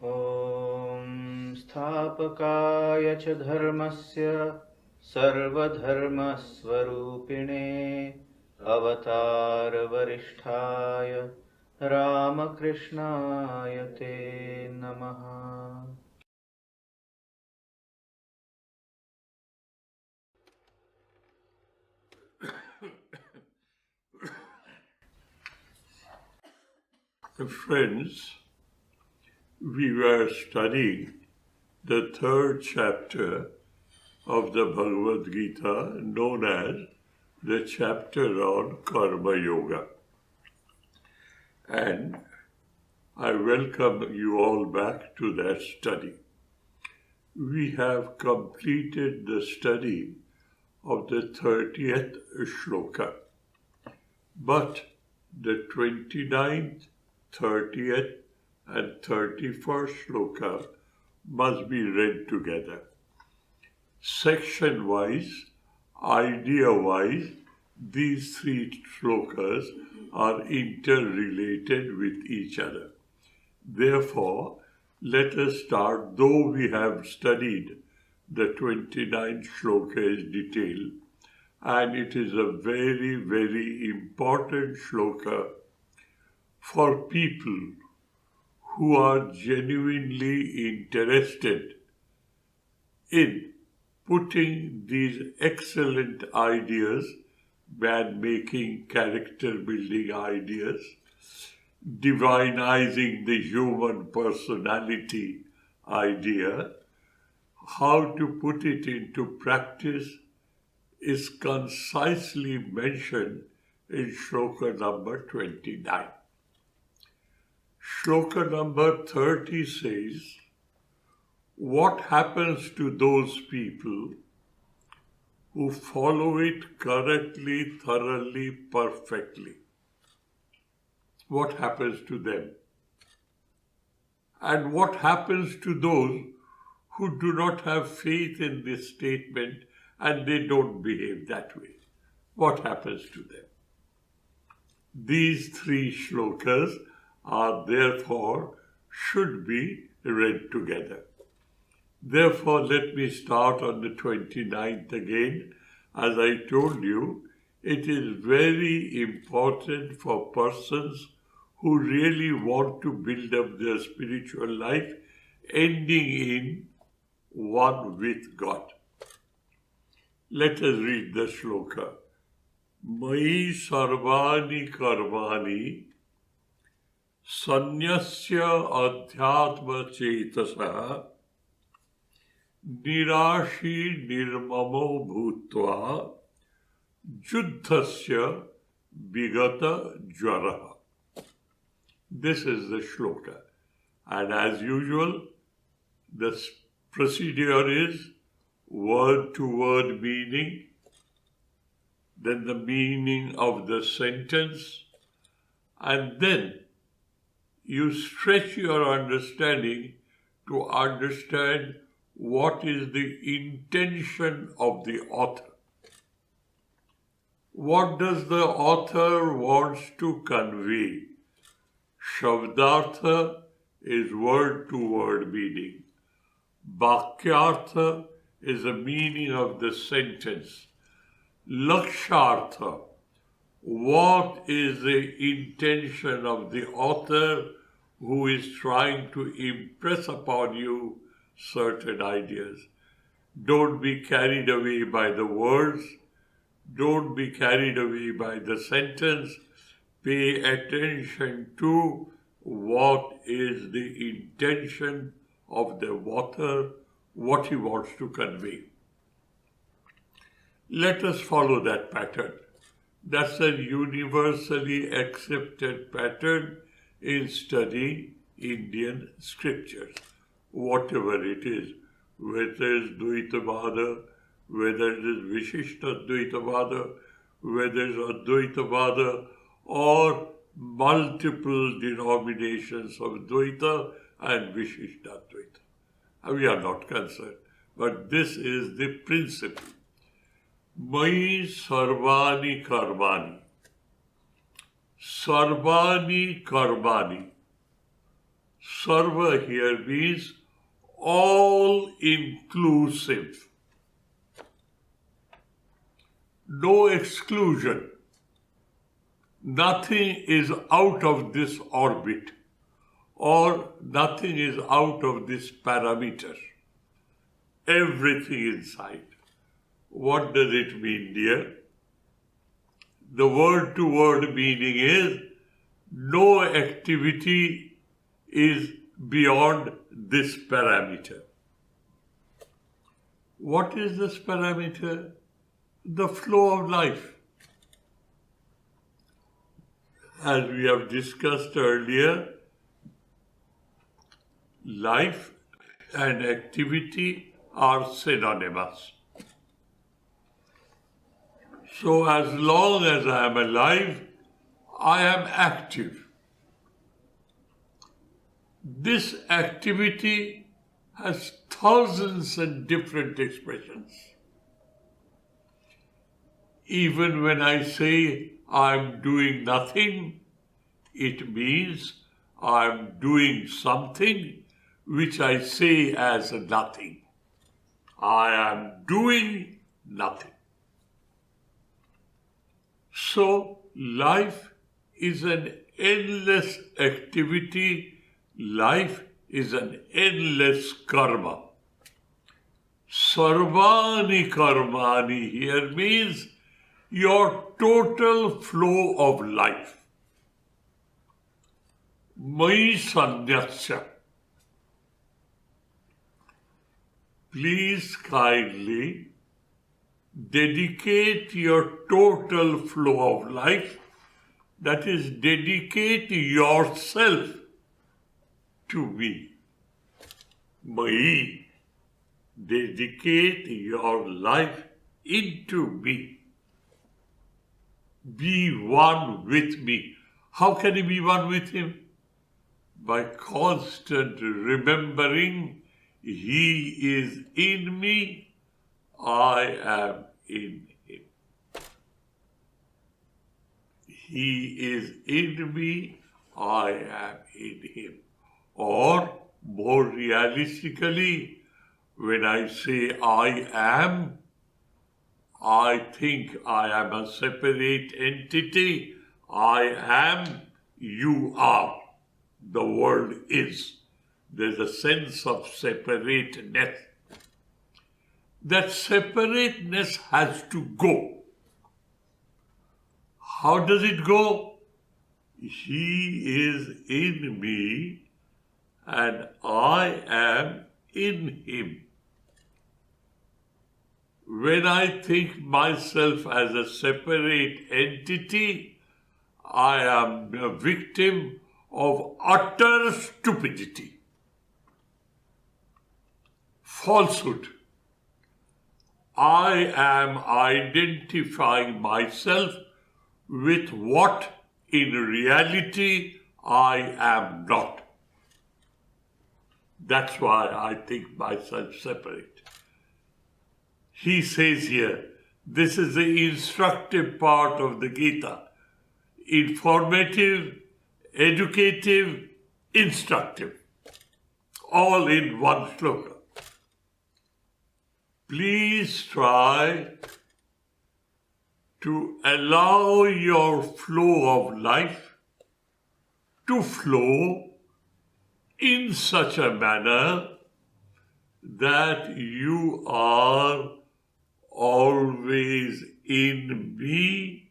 ॐ स्थापकाय च धर्मस्य सर्वधर्मस्वरूपिणे अवतारवरिष्ठाय रामकृष्णाय ते नमः। Friends, we were studying the third chapter of the Bhagavad Gita, known as the chapter on Karma Yoga. And I welcome you all back to that study. We have completed the study of the 30th Shloka, but the 29th, 30th and 31st Shloka must be read together. Section-wise, idea-wise, these three shlokas are interrelated with each other. Therefore, let us start, though we have studied the 29th shloka in detail, and it is a very, very important shloka for people who are genuinely interested in putting these excellent ideas, man-making, character-building ideas, divinizing the human personality idea, how to put it into practice is concisely mentioned in shloka number 29. Shloka number 30 says, what happens to those people who follow it correctly, thoroughly, perfectly? What happens to them? And what happens to those who do not have faith in this statement and they don't behave that way? What happens to them? These three shlokas are therefore should be read together. Therefore, let me start on the 29th again. As I told you, it is very important for persons who really want to build up their spiritual life, ending in one with God. Let us read the shloka. Mai Sarvani Karmani Sanyasya Adhyatma Chetasaha Nirashi Nirmamo Bhutva Juddhasya Vigata Jwaraha. This is the shloka. And as usual, the procedure is word-to-word meaning, then the meaning of the sentence, and then you stretch your understanding to understand what is the intention of the author. What does the author wants to convey? Shabdartha is word-to-word meaning. Bhakyartha is the meaning of the sentence. Lakshartha, what is the intention of the author who is trying to impress upon you certain ideas? Don't be carried away by the words. Don't be carried away by the sentence. Pay attention to what is the intention of the author, what he wants to convey. Let us follow that pattern. That's a universally accepted pattern in studying Indian scriptures, whatever it is, whether it is Dvaitavada, whether it is Vishishta Dvaitavada, whether it is Advaitavada, or multiple denominations of Dvaita and Vishishta Dvaita. We are not concerned, but this is the principle. Mai Sarvani Karmani. Sarvani Karmani. Sarva here means all inclusive. No exclusion. Nothing is out of this orbit, or nothing is out of this parameter. Everything inside. What does it mean, dear? The word-to-word meaning is no activity is beyond this parameter. What is this parameter? The flow of life. As we have discussed earlier, life and activity are synonymous. So as long as I am alive, I am active. This activity has thousands and different expressions. Even when I say I'm doing nothing, it means I'm doing something which I say as nothing. I am doing nothing. So life is an endless activity. Life is an endless karma. Sarvani Karmani here means your total flow of life. Mai sanyasya. Please kindly dedicate your total flow of life, that is, dedicate yourself to me. Mai, dedicate your life into me. Be one with me. How can you be one with him? By constant remembering he is in me, I am in him. He is in me, I am in him. Or, more realistically, when I say I am, I think I am a separate entity. I am, you are. The world is. There's a sense of separateness. That separateness has to go. How does it go? He is in me and I am in him. When I think myself as a separate entity, I am a victim of utter stupidity, falsehood. I am identifying myself with what in reality I am not. That's why I think myself separate. He says here, this is the instructive part of the Gita. Informative, educative, instructive. All in one shloka. Please try to allow your flow of life to flow in such a manner that you are always in me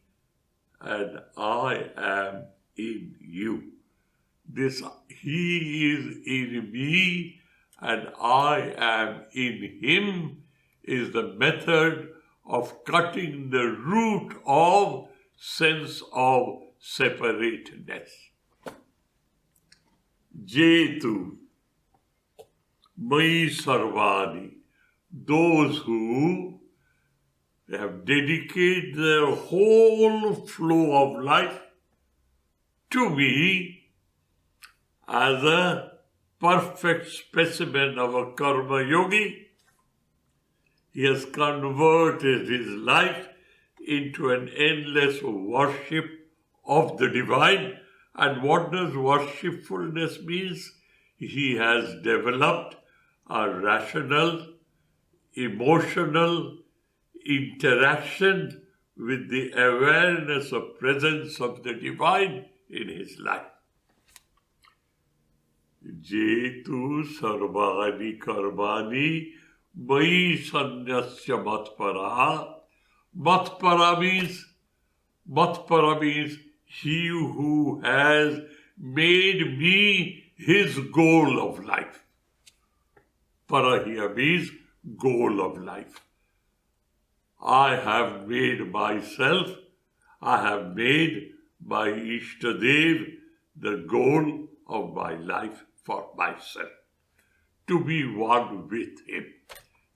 and I am in you. This he is in me and I am in him is the method of cutting the root of sense of separateness. Jetu, Mai Sarvani, those who have dedicated their whole flow of life to me as a perfect specimen of a karma yogi. He has converted his life into an endless worship of the divine. And what does worshipfulness mean? he has developed a rational, emotional interaction with the awareness of presence of the divine in his life. Jetu Sarvani Karmani Mai Sanyasya Matpara. Matpara means he who has made me his goal of life. Para here means goal of life. I have made myself, I have made my Ishtadev the goal of my life for myself. To be one with him.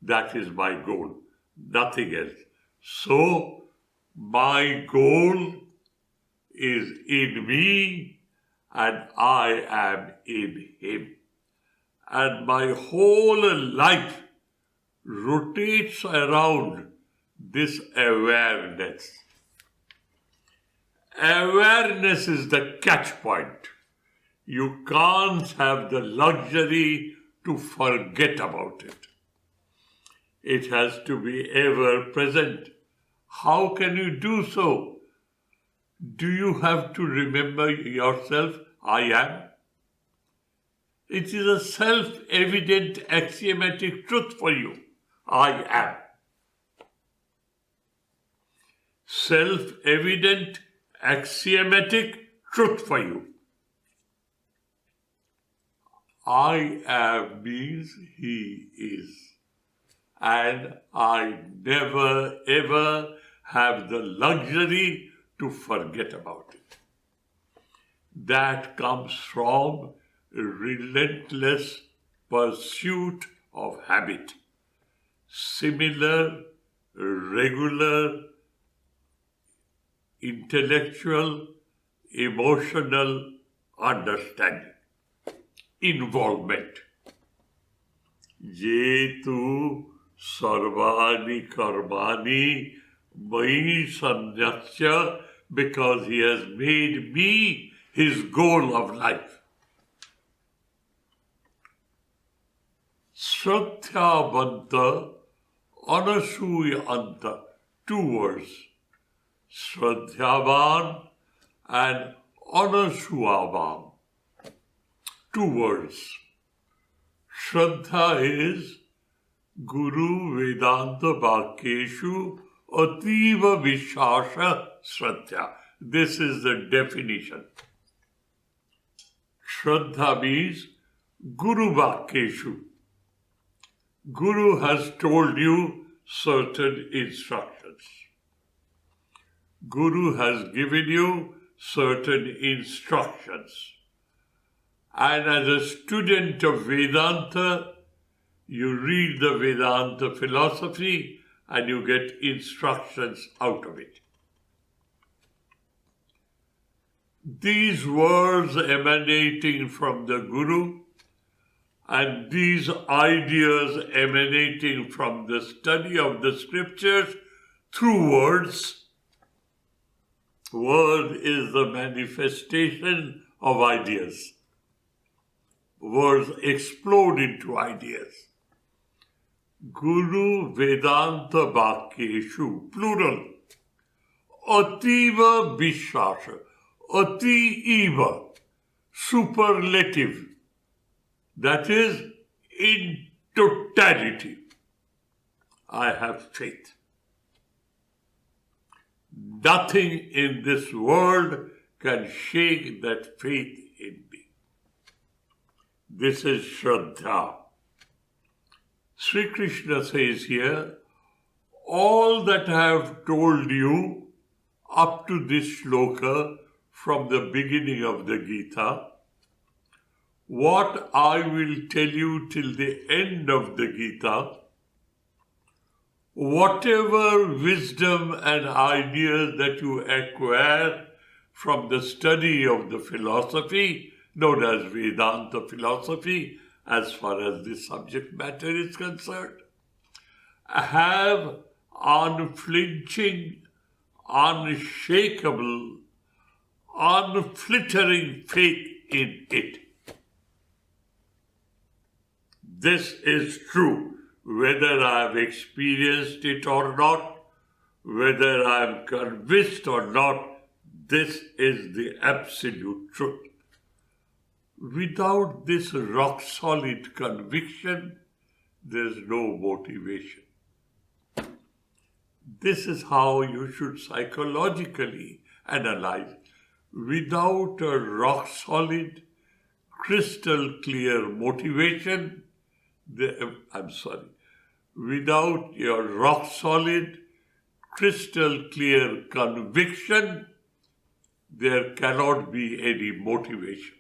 That is my goal, nothing else. So, my goal is in me and I am in him. And my whole life rotates around this awareness. Awareness is the catch point. You can't have the luxury to forget about it. It has to be ever present. How can you do so? Do you have to remember yourself, I am? It is a self-evident axiomatic truth for you. I am. Self-evident axiomatic truth for you. I am means he is. And I never ever have the luxury to forget about it. That comes from a relentless pursuit of habit. Similar, regular, intellectual, emotional understanding. Involvement. Jetu Sarvani Karmani Mai Sanyasya, because he has made me his goal of life. Shraddhavanta Anasuyanta, 2 words. Shraddhavan and Anasuyavan, 2 words. Shraddha is Guru Vedanta Bhakyeshu Ativa Vishasha Shraddha. This is the definition. Shraddha means Guru Bhakyeshu. Guru has told you certain instructions. Guru has given you certain instructions. And as a student of Vedanta, you read the Vedanta philosophy and you get instructions out of it. These words emanating from the Guru and these ideas emanating from the study of the scriptures through words. Word is the manifestation of ideas. Words explode into ideas. Guru Vedanta Bhakyeshu, plural. Ativa Vishasha, Ati-eva, superlative. That is, in totality, I have faith. Nothing in this world can shake that faith in me. This is Shraddha. Sri Krishna says here, all that I have told you up to this shloka from the beginning of the Gita, what I will tell you till the end of the Gita, whatever wisdom and ideas that you acquire from the study of the philosophy, known as Vedanta philosophy, as far as the subject matter is concerned, have unflinching, unshakable, unflittering faith in it. This is true, whether I have experienced it or not, whether I am convinced or not, this is the absolute truth. Without this rock-solid conviction, there is no motivation. This is how you should psychologically analyze. Without a rock-solid, crystal-clear motivation, without your rock-solid, crystal-clear conviction, there cannot be any motivation.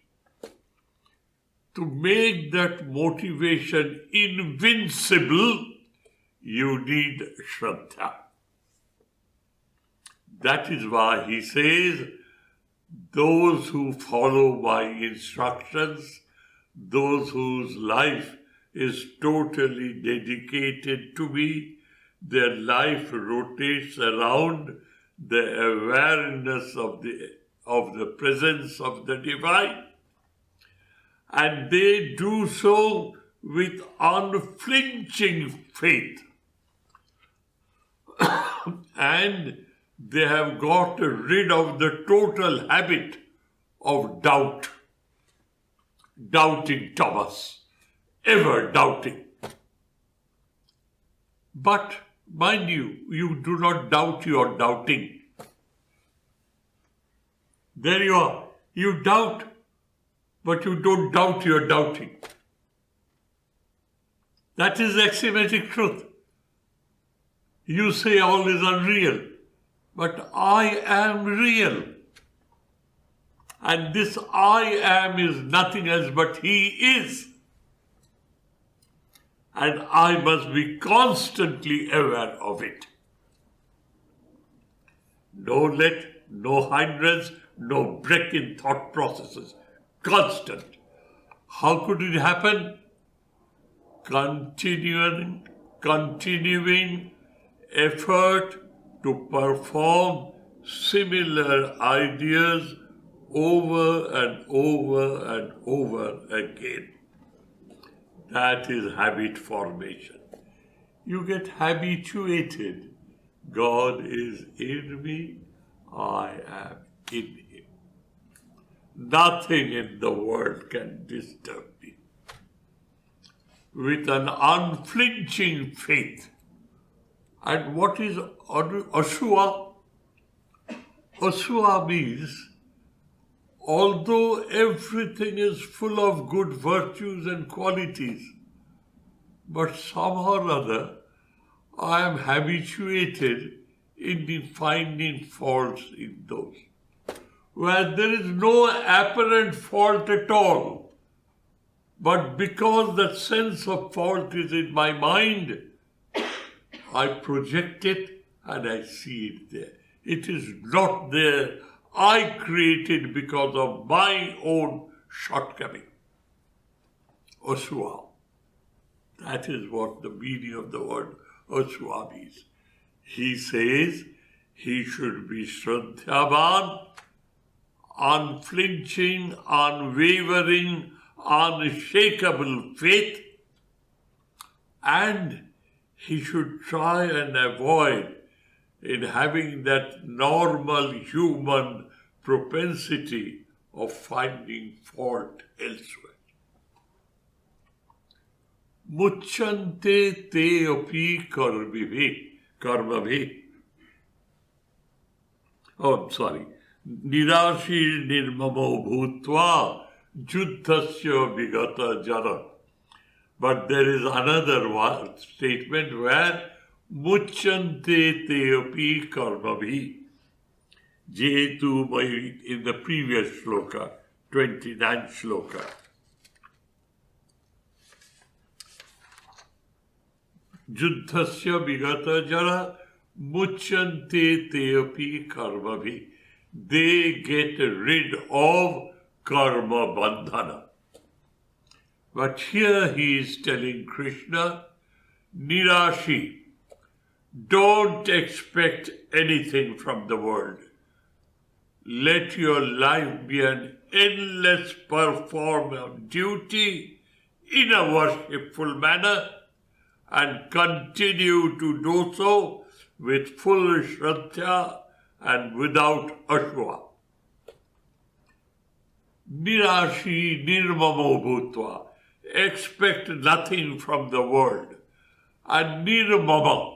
To make that motivation invincible, you need Shraddha. That is why he says, those who follow my instructions, those whose life is totally dedicated to me, their life rotates around the awareness of the presence of the divine, and they do so with unflinching faith. And they have got rid of the total habit of doubt. Doubting Thomas, ever doubting. But, mind you, you do not doubt your doubting. There you are. You doubt, but you don't doubt your doubting. That is axiomatic truth. You say all is unreal, but I am real. And this I am is nothing else but He is. And I must be constantly aware of it. No let, no hindrance, no break in thought processes. Constant. How could it happen? Continuing effort to perform similar ideas over and over and over again. That is habit formation. You get habituated. God is in me, I am in Him. Nothing in the world can disturb me. With an unflinching faith. And what is Asua? Asua means, although everything is full of good virtues and qualities, but somehow or other, I am habituated in finding faults in those. Where there is no apparent fault at all, but because that sense of fault is in my mind, I project it and I see it there. It is not there. I create it because of my own shortcoming. Asua. That is what the meaning of the word Asua means. He says he should be Shraddhavan, unflinching, unwavering, unshakable faith, and he should try and avoid in having that normal human propensity of finding fault elsewhere. Mucchante te api karmabhi. Oh, I'm sorry. Nirashi nirmamo bhutva juddhasya vigata jara. But there is another statement where mucchante te api karmabhi. Jetu in the previous shloka, 29th shloka. Juddhasya vigata jara mucchante te api karmabhi. They get rid of karma bandhana. But here he is telling Krishna, Nirashi, don't expect anything from the world. Let your life be an endless performance of duty in a worshipful manner and continue to do so with full Shraddha and without Ashwa. Nirashi nirmamo bhutva. Expect nothing from the world. And nirmama.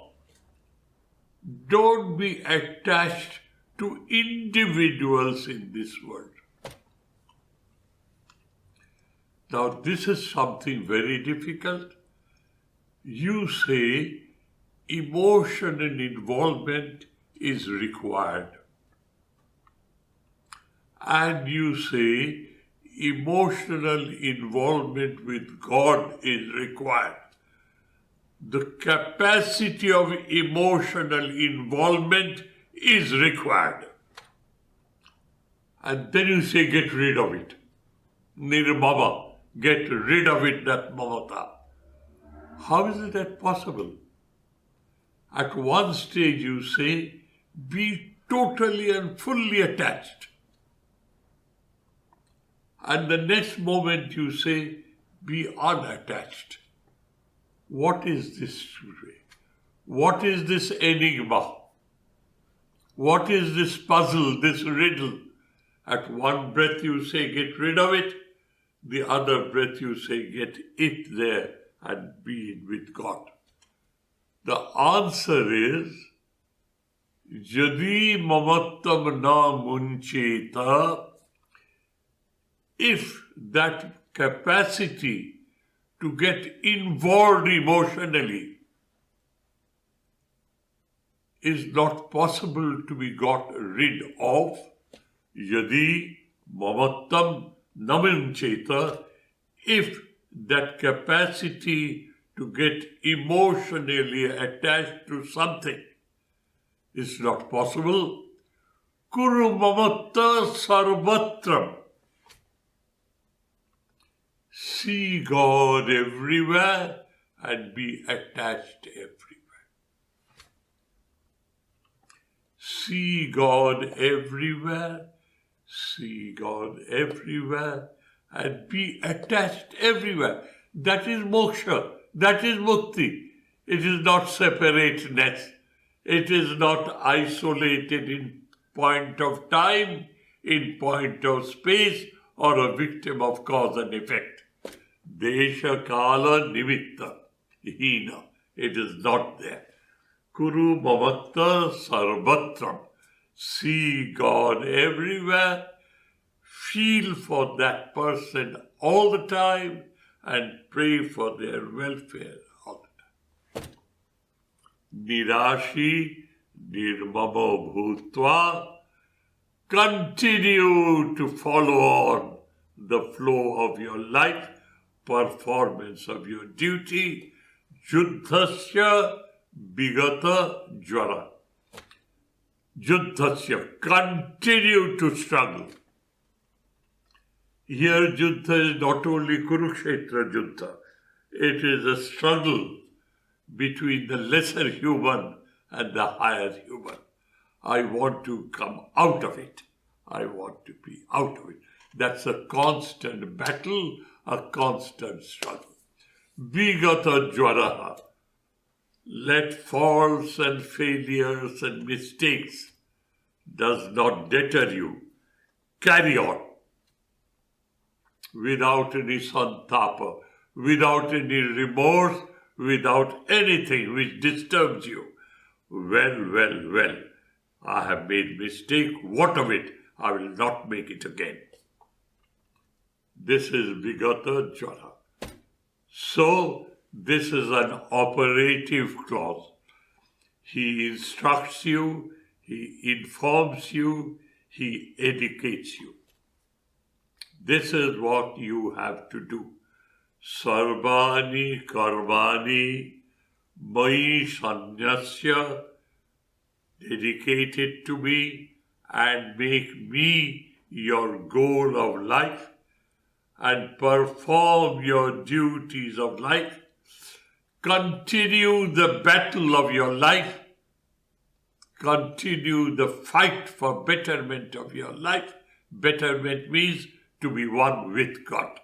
Don't be attached to individuals in this world. Now, this is something very difficult. You say emotion and involvement is required. And you say emotional involvement with God is required. The capacity of emotional involvement is required. And then you say, get rid of it. Nirmama, get rid of it, that mamata. How is that possible? At one stage you say, be totally and fully attached. And the next moment you say, be unattached. What is this today? What is this enigma? What is this puzzle, this riddle? At one breath you say, get rid of it. The other breath you say, get it there and be with God. The answer is, Jadi mamattam na muncheta. If that capacity to get involved emotionally is not possible to be got rid of, Yadi mamattam namincheta, if that capacity to get emotionally attached to something is not possible, Kuru mamatta sarvatram. See God everywhere and be attached everywhere. See God everywhere, see God everywhere and be attached everywhere. That is moksha, that is mukti. It is not separateness. It is not isolated in point of time, in point of space, or a victim of cause and effect. Desha kala nimitta hina. It is not there. Kuru mamatta sarvatram. See God everywhere. Feel for that person all the time and pray for their welfare all the time. Nirashi nirmamo bhutva. Continue to follow on the flow of your life, performance of your duty. Juddhasya bigata jvara. Juddhasya, continue to struggle. Here Juddha is not only Kurukshetra Juddha, it is a struggle between the lesser human and the higher human. I want to come out of it. I want to be out of it. That's a constant battle, a constant struggle. Bigata jvaraha. Let faults and failures and mistakes does not deter you. Carry on. Without any santapa, without any remorse, without anything which disturbs you. Well. I have made mistake. What of it? I will not make it again. This is Vigata Jvara. So, this is an operative clause. He instructs you, he informs you, he educates you. This is what you have to do. Sarvani Karmani Mai Sanyasya. Dedicate it to me and make me your goal of life and perform your duties of life. Continue the battle of your life. Continue the fight for betterment of your life. Betterment means to be one with God.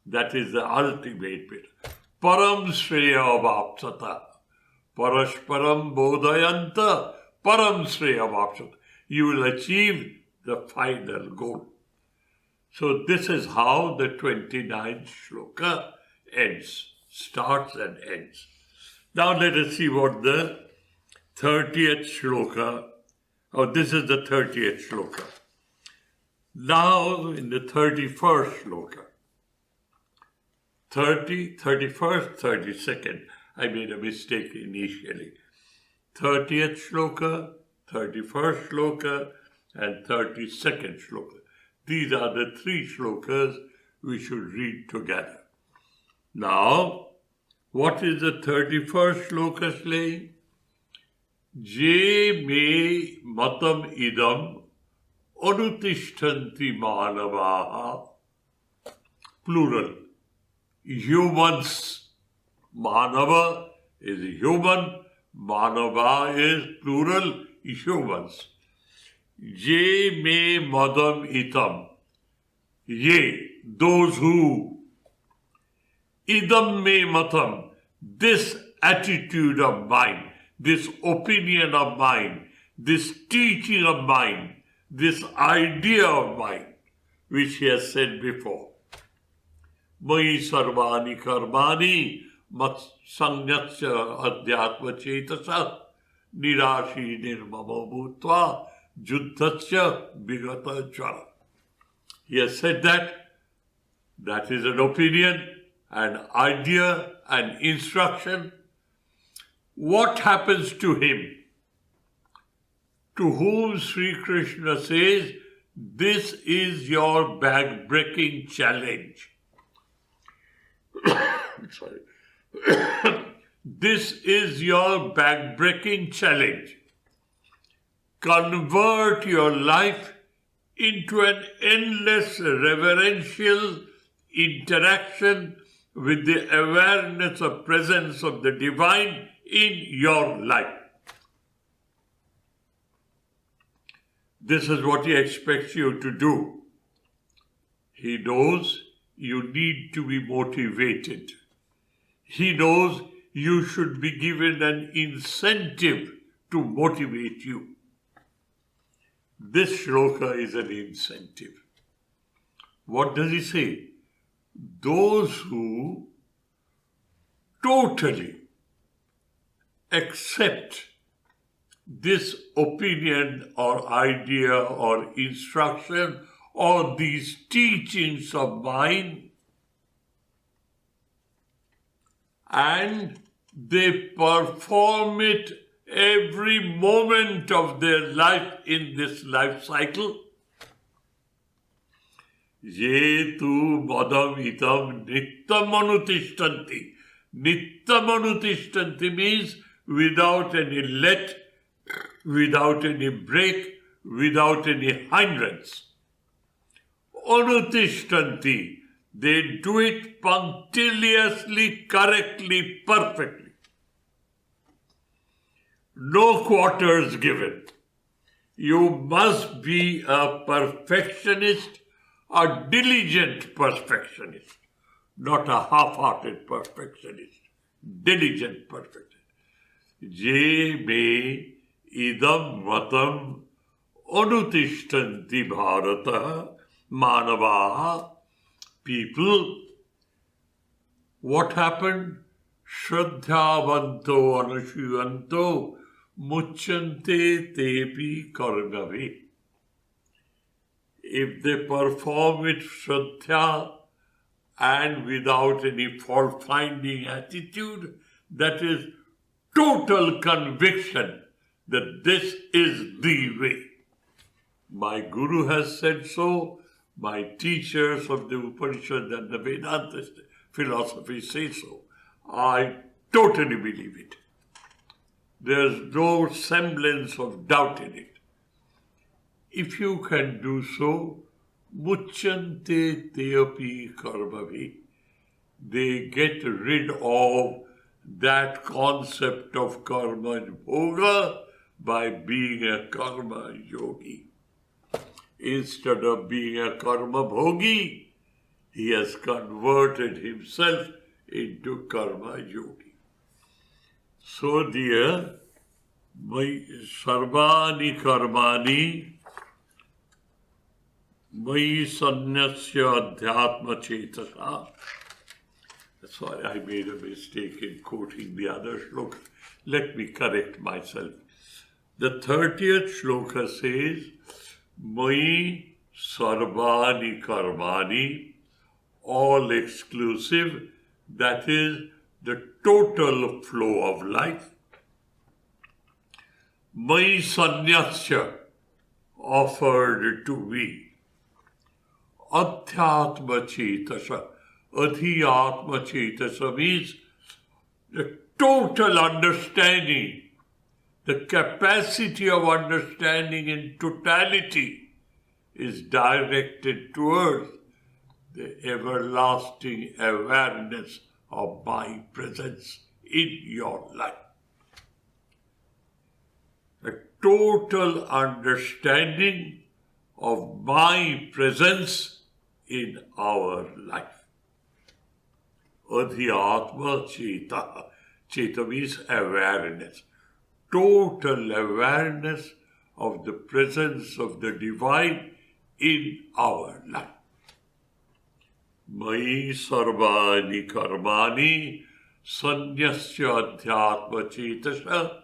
That is the ultimate bit. Param Shreya Vapsata. Parashparam Bodhayanta. Param Shreya Vapsata. You will achieve the final goal. So this is how the 29th shloka ends. Starts and ends. Now let us see what the 30th shloka. Oh, this is the 30th shloka. Now in the 31st shloka. 30, 31st, 32nd. I made a mistake initially. 30th shloka, 31st shloka, and 32nd shloka. These are the three shlokas we should read together. Now, what is the 31st shloka saying? Je me matam idam anutishtanti manavaha. Plural. Humans. Manava is human. Manava is plural. Humans. Je me madam itam. Ye, those who. Idam me matam. This attitude of mine, this opinion of mine, this teaching of mine, this idea of mine, which he has said before. Mai Sarvani Karmani mat sangyasya adhyatma chetasa nirashi nirmamo bhutva juddhasya vigata jara. He has said that. That is an opinion, an idea, an instruction. What happens to him? To whom Sri Krishna says, this is your bag-breaking challenge. Sorry. This is your bag-breaking challenge. Convert your life into an endless reverential interaction with the awareness of presence of the divine in your life. This is what he expects you to do. He knows you need to be motivated. He knows you should be given an incentive to motivate you. This shloka is an incentive. What does he say? Those who totally accept this opinion or idea or instruction or these teachings of mine, and they perform it every moment of their life in this life cycle. Ye tu madam itam nittam anutishtanti. Nittam anutishtanti means without any let, without any break, without any hindrance. Anutishtanti, they do it punctiliously, correctly, perfectly. No quarters given. You must be a perfectionist, a diligent perfectionist, not a half-hearted perfectionist, diligent perfectionist. Je me idam matam anutishtanti bharata manavaha. People, what happened? Shraddhavanto anushivanto muchyante tepi karmave. If they perform with Shraddha and without any fault-finding attitude, that is total conviction that this is the way. My Guru has said so, my teachers of the Upanishad and the Vedanta philosophy say so. I totally believe it. There's no semblance of doubt in it. If you can do so, muchyante teapi karmavi, they get rid of that concept of karma bhoga by being a karma yogi. Instead of being a karma bhogi, He has converted himself into karma yogi. So dear, Sarvani Karmani Mai Sanyasya Adhyatma Chetasa. Sorry, I made a mistake in quoting the other shloka. Let me correct myself. The 30th shloka says, Mai Sarvani Karmani, all exclusive, that is the total flow of life. Mai Sanyasya, offered to me. Adhyatma Chetasa. Adhyatma Chetasa means the total understanding, the capacity of understanding in totality is directed towards the everlasting awareness of my presence in your life. The total understanding of my presence in our life. Adhyatma Cheta. Cheta means awareness. Total awareness of the presence of the divine in our life. Mai Sarvani Karmani Sanyasya Adhyatma Chetasa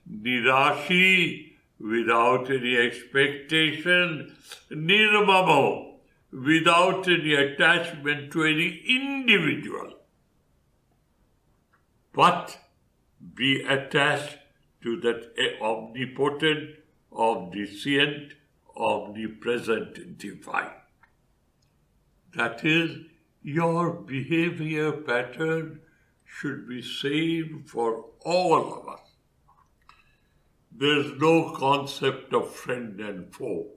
Nirashi, without any expectation, Nirmamo, without any attachment to any individual, but be attached to that omnipotent, omniscient, omnipresent divine. That is, your behavior pattern should be same for all of us. There's no concept of friend and foe.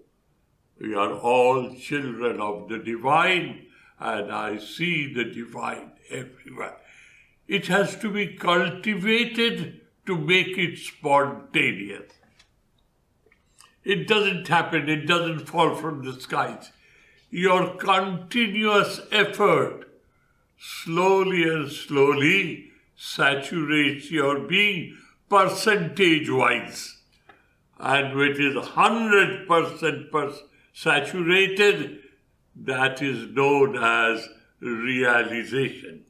We are all children of the divine, and I see the divine everywhere. It has to be cultivated to make it spontaneous. It doesn't happen, it doesn't fall from the skies. Your continuous effort slowly and slowly saturates your being percentage-wise. And when it is 100% saturated, that is known as realization.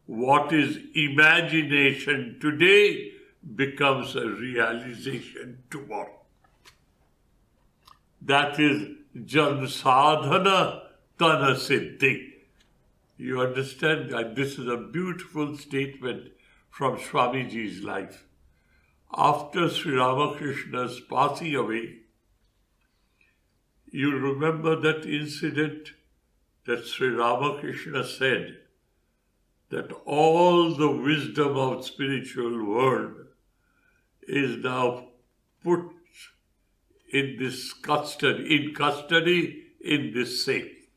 What is imagination today becomes a realization tomorrow. That is Jan Sadhana Tana Siddhi. You understand that this is a beautiful statement from Swamiji's life. After Sri Ramakrishna's passing away, you remember that incident that Sri Ramakrishna said that all the wisdom of spiritual world is now put in this custody in this safe.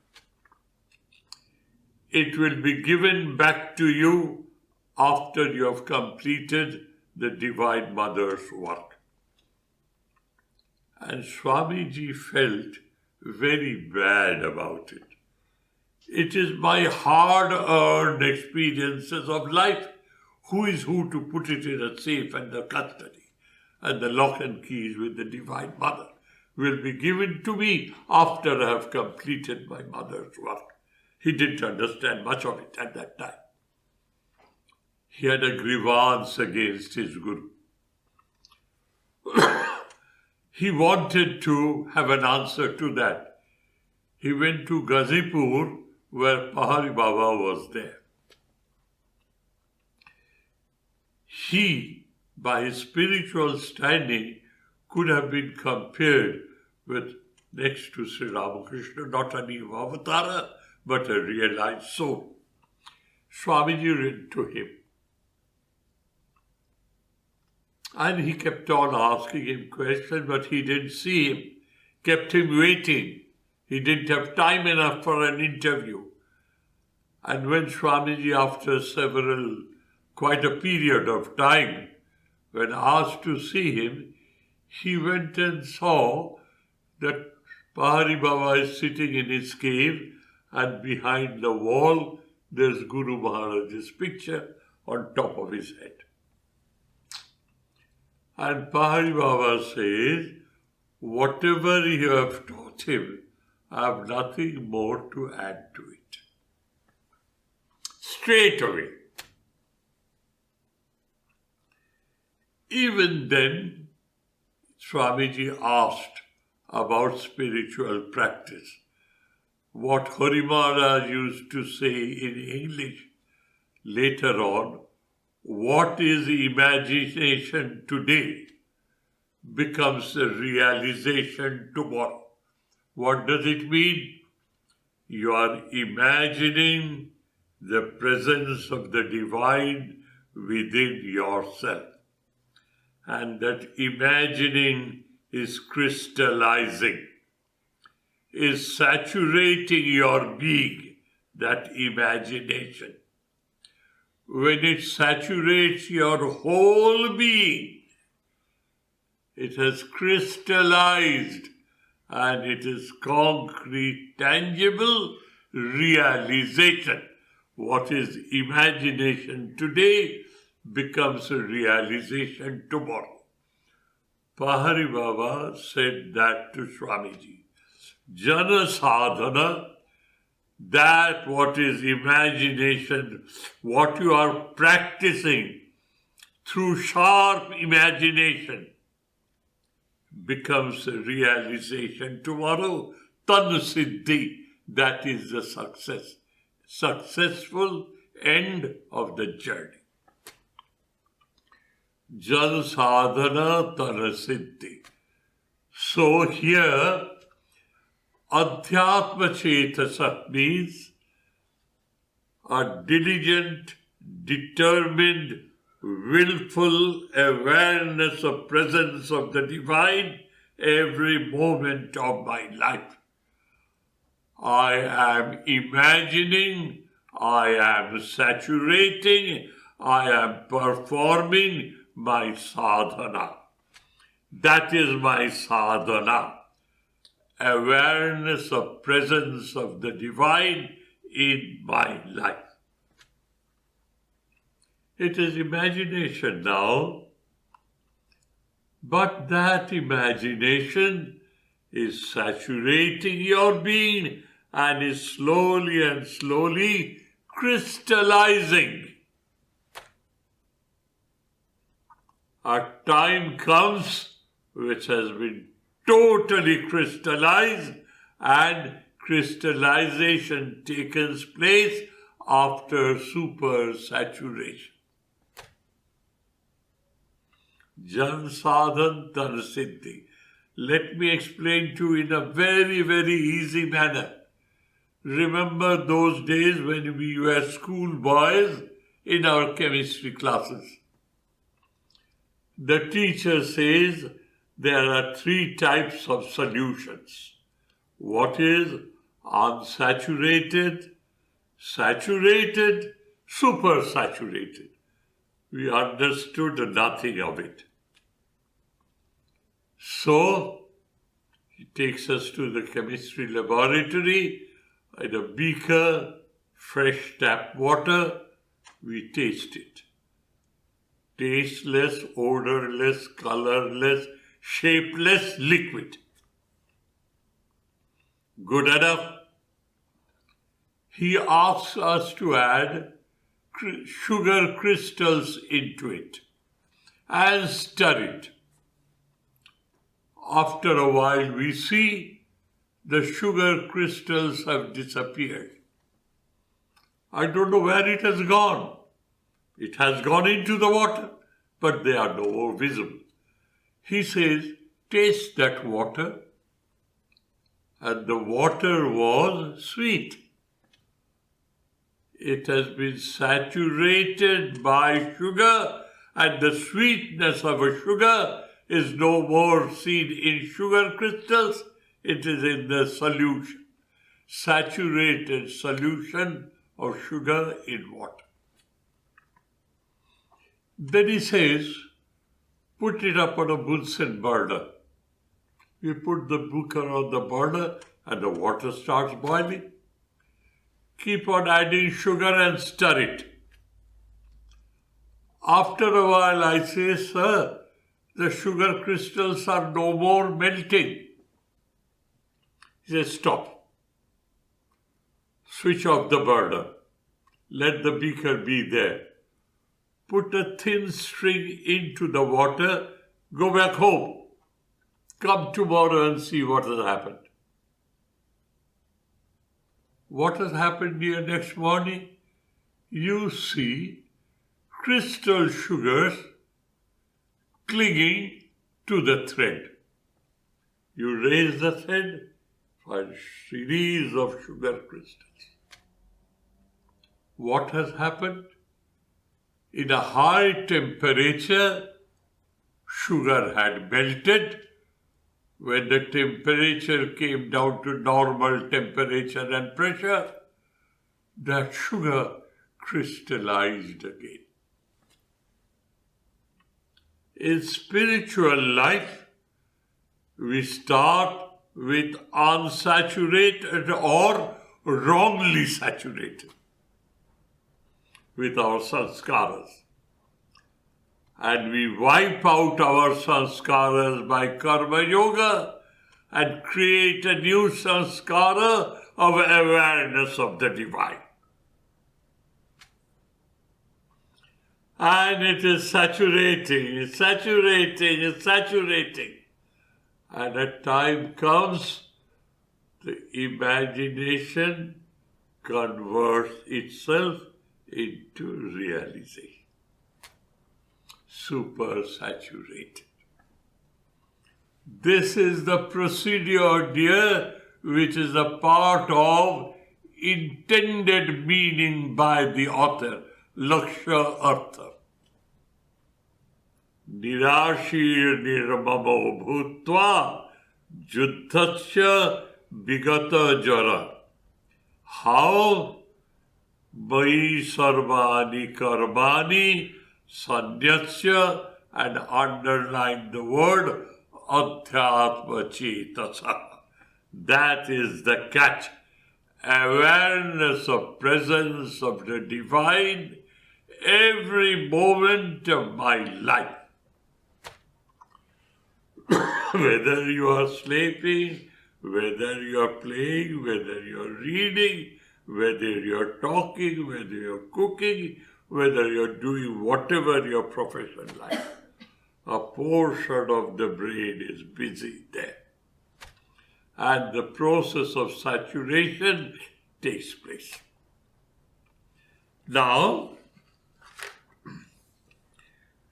It will be given back to you after you have completed the Divine Mother's work. And Swamiji felt very bad about it. It is my hard-earned experiences of life. Who is who to put it in a safe and the custody? And the lock and keys with the Divine Mother will be given to me after I have completed my mother's work. He didn't understand much of it at that time. He had a grievance against his Guru. He wanted to have an answer to that. He went to Ghazipur, where Pahari Baba was there. He, by his spiritual standing, could have been compared with, next to Sri Ramakrishna, not an Avatara, but a realized soul. Swamiji went to him. And he kept on asking him questions, but he didn't see him, kept him waiting. He didn't have time enough for an interview. And when Swamiji, after quite a period of time, when asked to see him, he went and saw that Pahari Baba is sitting in his cave and behind the wall there's Guru Maharaj's picture on top of his head. And Pahari Baba says, whatever you have taught him, I have nothing more to add to it. Straight away. Even then, Swamiji asked about spiritual practice. What Hari Maharaj used to say in English later on, what is imagination today becomes a realization tomorrow. What does it mean? You are imagining the presence of the divine within yourself. And that imagining is crystallizing, is saturating your being, that imagination. When it saturates your whole being, it has crystallized and it is concrete, tangible realization. What is imagination today becomes a realization tomorrow. Pahari Baba said that to Swamiji. Jana sadhana, that what is imagination, what you are practicing through sharp imagination becomes a realization tomorrow. Tan siddhi, that is the successful end of the journey. Jan sadhana tan siddhi. So here, Adhyatma Chetasa means a diligent, determined, willful awareness of presence of the divine every moment of my life. I am imagining, I am saturating, I am performing my sadhana. That is my sadhana. Awareness of presence of the divine in my life. It is imagination now, but that imagination is saturating your being and is slowly and slowly crystallizing. A time comes which has been totally crystallized, and crystallization takes place after super saturation. Jan sadhan tan siddhi. Let me explain to you in a very, very easy manner. Remember those days when we were schoolboys in our chemistry classes. The teacher says there are 3 types of solutions. What is unsaturated, saturated, supersaturated? We understood nothing of it. So, he takes us to the chemistry laboratory, in a beaker, fresh tap water, we taste it. Tasteless, odorless, colorless, shapeless liquid. Good enough. He asks us to add sugar crystals into it and stir it. After a while we see the sugar crystals have disappeared. I don't know where it has gone. It has gone into the water, but they are no more visible. He says, taste that water. And the water was sweet. It has been saturated by sugar, and the sweetness of a sugar is no more seen in sugar crystals, it is in the solution. Saturated solution of sugar in water. Then he says, put it up on a Bunsen burner. You put the beaker on the burner and the water starts boiling. keep on adding sugar and stir it. After a while I say, sir, the sugar crystals are no more melting. He says, stop. Switch off the burner. Let the beaker be there. Put a thin string into the water. Go back home. Come tomorrow and see what has happened. What has happened here next morning? You see crystal sugars clinging to the thread. You raise the thread, find a series of sugar crystals. What has happened? In a high temperature, sugar had melted. When the temperature came down to normal temperature and pressure, that sugar crystallized again. In spiritual life, we start with unsaturated or wrongly saturated with our sanskaras. And we wipe out our sanskaras by karma yoga and create a new sanskara of awareness of the divine. And it is saturating, it's saturating, it's saturating. And a time comes, the imagination converts itself into realization. Super saturated. This is the procedure, dear, which is a part of intended meaning by the author, Lakshya Artha. Nirashir nirmamo bhutva juddhasya vigata jara. How? Mai Sarvani Karmani Sanyasya, and underline the word Adhyatma Cetasa. That is the catch. Awareness of presence of the divine every moment of my life. Whether you are sleeping, whether you are playing, whether you are reading, whether you are talking, whether you are cooking, whether you are doing whatever your profession like, a portion of the brain is busy there. And the process of saturation takes place. Now,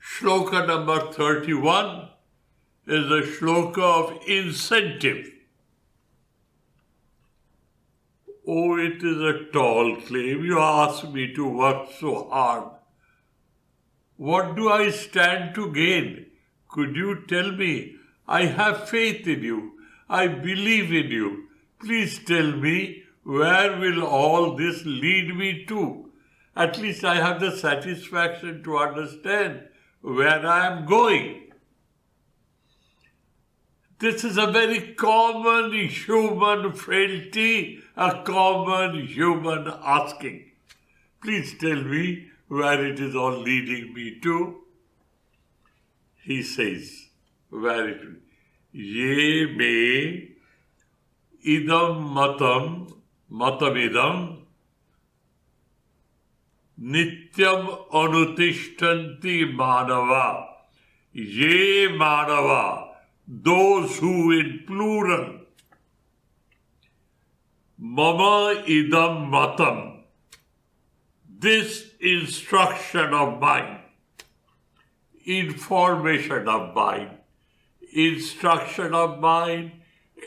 Shloka number 31 is a shloka of incentive. Oh, it is a tall claim. You ask me to work so hard. What do I stand to gain? Could you tell me? I have faith in you. I believe in you. Please tell me, where will all this lead me to? At least I have the satisfaction to understand where I am going. This is a very common human frailty, a common human asking. Please tell me where it is all leading me to. He says, where it will. Ye me idam matamidam nityam anutishtanti manava. Ye manava, those who in plural. Mama idam matam, this instruction of mine, information of mine, instruction of mine,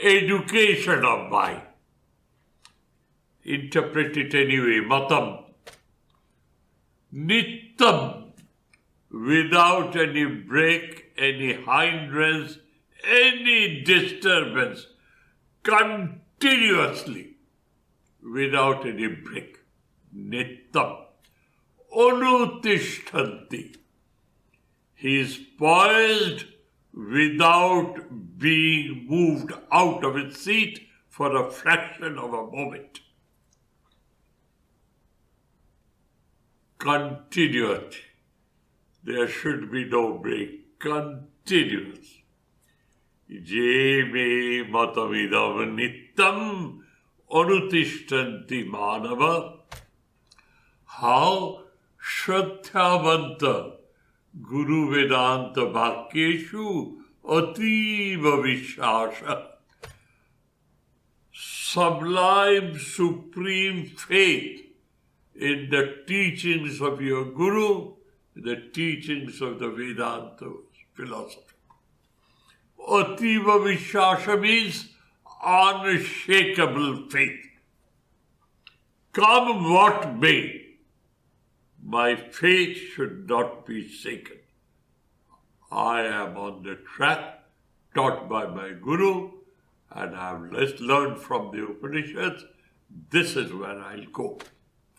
education of mine. Interpret it anyway, matam. Nittam, without any break, any hindrance, any disturbance, continuously, without any break. Nittam. Anutishtanti. He is poised without being moved out of its seat for a fraction of a moment. continuity. There should be no break. Continuous. Je me matamidam nittam anutishtanti manava. How Shraddhavanta Guru Vedanta Bhakyeshu Ativa Vishasha. Sublime, supreme faith in the teachings of your Guru, the teachings of the Vedanta philosophy. Ativa Vishasha means unshakable faith. Come what may, my faith should not be shaken. I am on the track taught by my Guru, and I have learned from the Upanishads. This is where I'll go.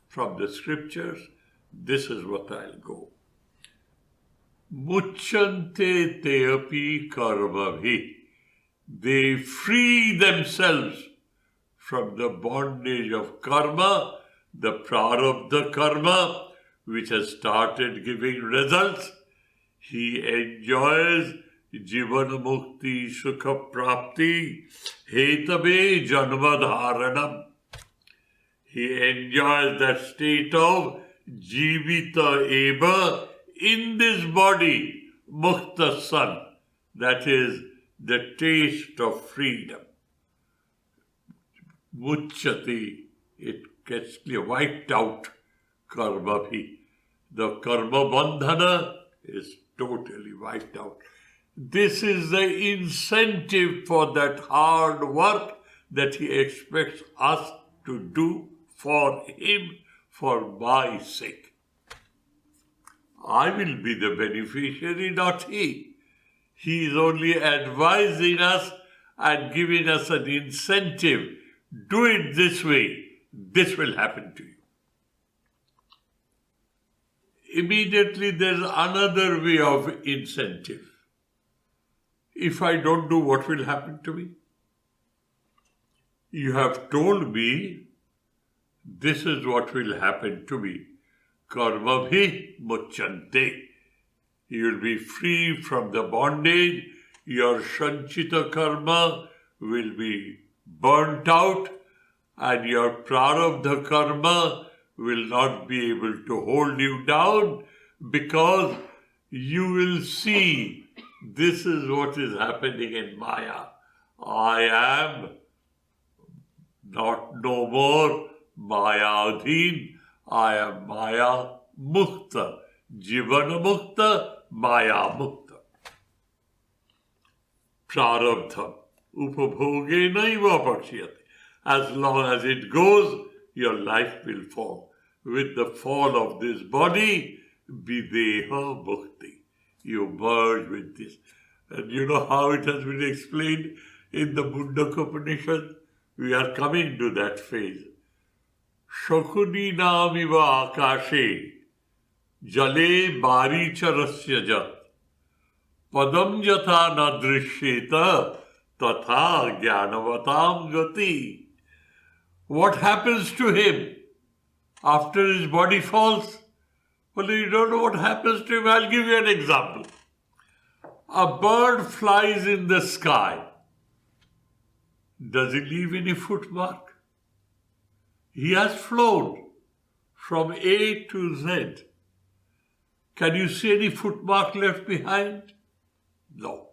From the scriptures, this is what I'll go. Muchyante te api karmabhi. They free themselves from the bondage of karma, the prarabdha karma, which has started giving results. He enjoys Jivana Mukti Sukha Prapti Hetabe Janma Dharanam. He enjoys that state of Jivita Eva in this body, Mukta San, that is the taste of freedom. Muchyati, it gets wiped out, karmabhi. The karma bandhana is totally wiped out. This is the incentive for that hard work that he expects us to do for him, for my sake. I will be the beneficiary, not he. He is only advising us and giving us an incentive. Do it this way, this will happen to you. Immediately there's another way of incentive. If I don't do, what will happen to me? You have told me this is what will happen to me. Karmabhi muchyante. You will be free from the bondage. Your sanchita karma will be burnt out, and your prarabdha karma will not be able to hold you down, because you will see this is what is happening in Maya. I am no more Maya Adhin. I am Maya Mukta. Jivana Mukta, Maya Mukta. Prarabdha. Upabhoge naiva pakshiyate. As long as it goes, your life will fall. With the fall of this body, videha bhakti. You merge with this. And you know how it has been explained in the Mundaka Upanishad? We are coming to that phase. Shakuni namiva akashe jale baricharasya jat padam jatha na drishyeta tatha jnanavatam gati. What happens to him after his body falls? Well, you don't know what happens to him. I'll give you an example. A bird flies in the sky. Does he leave any footmark? He has flown from A to Z. Can you see any footmark left behind? No.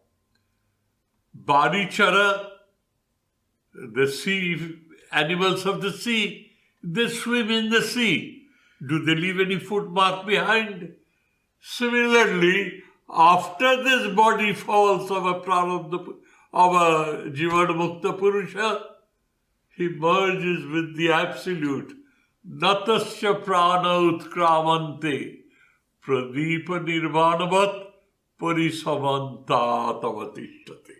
Barichara, the sea, animals of the sea, they swim in the sea. Do they leave any footmark behind? Similarly, after this body falls of a Jivana Mukta Purusha, he merges with the Absolute. Natasya prana utkramante pradeepa nirvanavat parisamanta tavatishtate.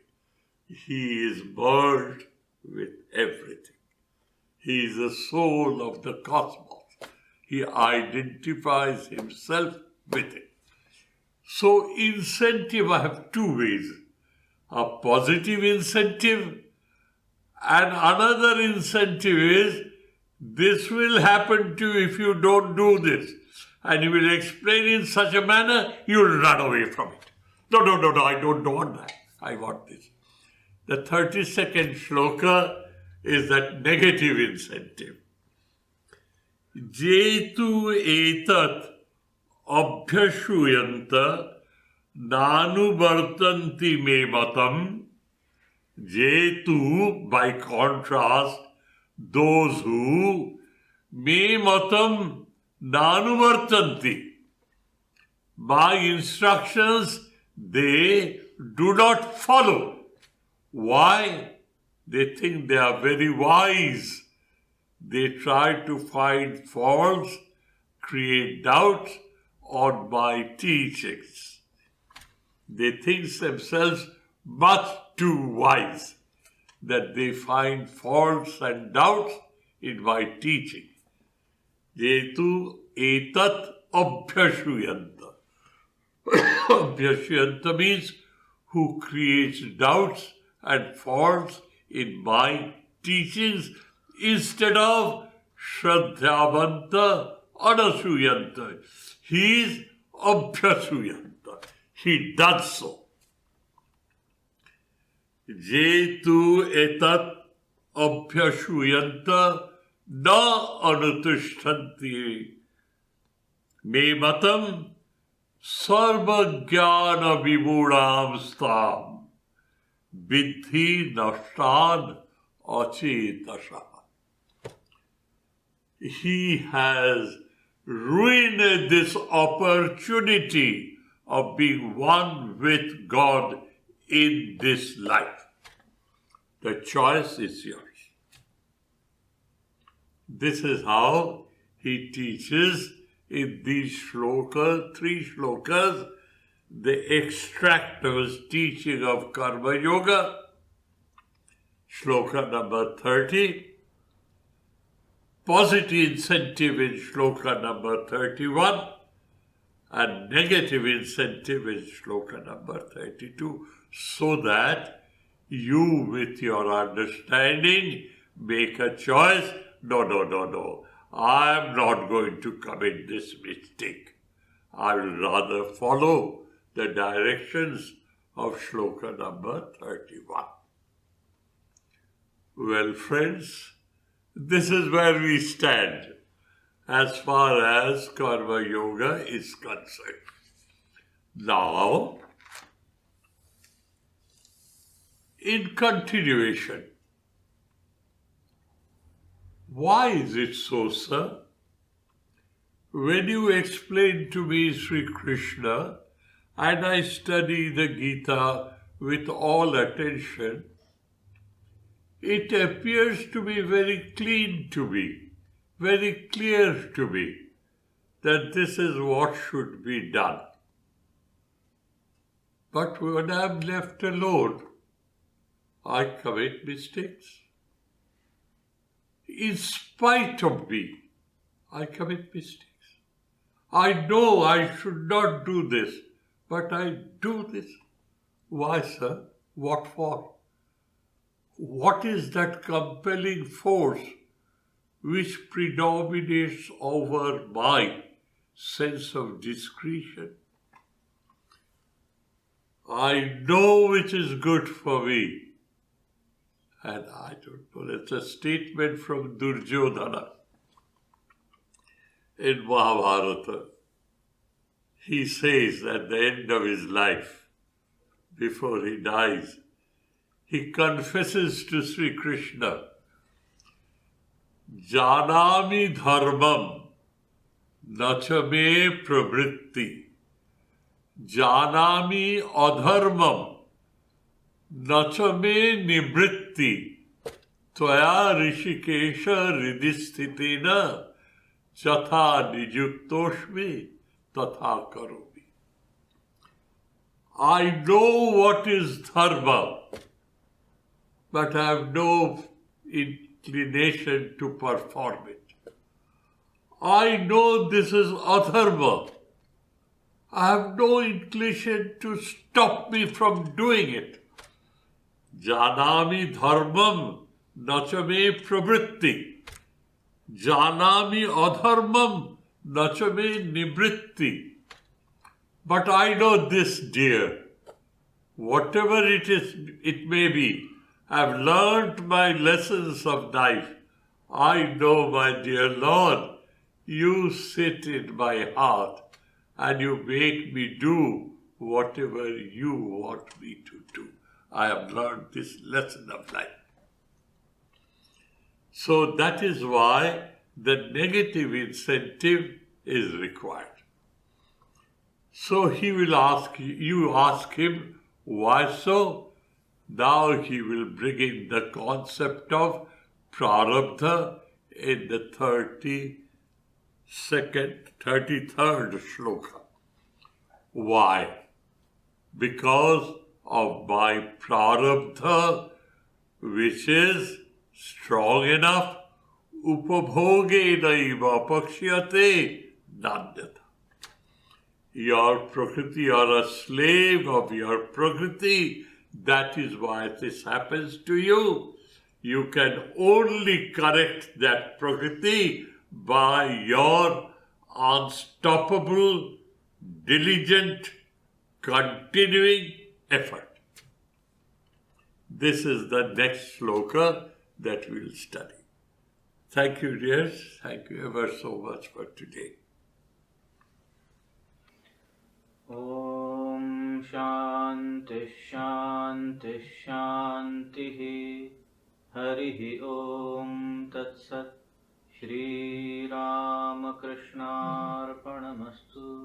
He is merged with everything. He is the soul of the cosmos. He identifies himself with it. So incentive, I have two ways. A positive incentive, and another incentive is, this will happen to you if you don't do this. and you will explain in such a manner, you will run away from it. No, I don't want that. I want this. The 32nd shloka is that negative incentive. Jetu etat abhyashuyanta nanuvartanti me matam. Jetu, by contrast, those who me matam nanuvartanti. My instructions they do not follow. Why? They think they are very wise. They try to find faults, create doubts on my teachings. They think themselves much too wise that they find faults and doubts in my teaching. Jetu etat abhyashuyanta. Abhyashuyanta means who creates doubts and faults in my teachings instead of Shraddhavanta Anasuyanta. He is Abhyasuyanta. He does so. Jetu etat abhyashuyanta na anutishtanti me matam sarva jnana vimudam stam vidhi nashtan achetasha. He has ruined this opportunity of being one with God in this life. The choice is yours. This is how he teaches in these shlokas, 3 shlokas, the extractor's teaching of Karma Yoga. Shloka number 30, positive incentive in shloka number 31, and negative incentive in shloka number 32, so that you, with your understanding, make a choice. No. I am not going to commit this mistake. I will rather follow the directions of shloka number 31. Well, friends, this is where we stand as far as Karma Yoga is concerned. Now, in continuation, why is it so, sir? When you explain to me Sri Krishna and I study the Gita with all attention, it appears to be very clean to me, very clear to me, that this is what should be done. But when I am left alone, I commit mistakes. In spite of me, I commit mistakes. I know I should not do this, but I do this. Why, sir? What for? What is that compelling force which predominates over my sense of discretion? I know which is good for me. And I don't know, it's a statement from Duryodhana in Mahabharata. He says at the end of his life, before he dies, he confesses to Sri Krishna, Janami dharmam nachame pravritti, Janami adharmam nachame nibritti, tvaya rishikesha ridisthitina chatha nijuktoshmi tatha karomi. I know what is dharma, but I have no inclination to perform it. I know this is adharma. I have no inclination to stop me from doing it. Janami dharmam nachame pravritti. Janami adharmam nachame nivritti. But I know this, dear, whatever it may be, I've learned my lessons of life. I know, my dear Lord, you sit in my heart and you make me do whatever you want me to do. I have learned this lesson of life. So that is why the negative incentive is required. So he will you ask him, why so? Now he will bring in the concept of prarabdha in the 33rd shloka. Why? Because of my prarabdha, which is strong enough, upabhogenaiva pakshyate nandata. Your prakriti, you are a slave of your prakriti. That is why this happens to you. You can only correct that prakriti by your unstoppable, diligent, continuing effort. This is the next shloka that we'll study. Thank you, dears. Thank you ever so much for today. Om Shanti Shanti Shanti Harihi Om Tat Sat Shri Ramakrishna Arpanamastu.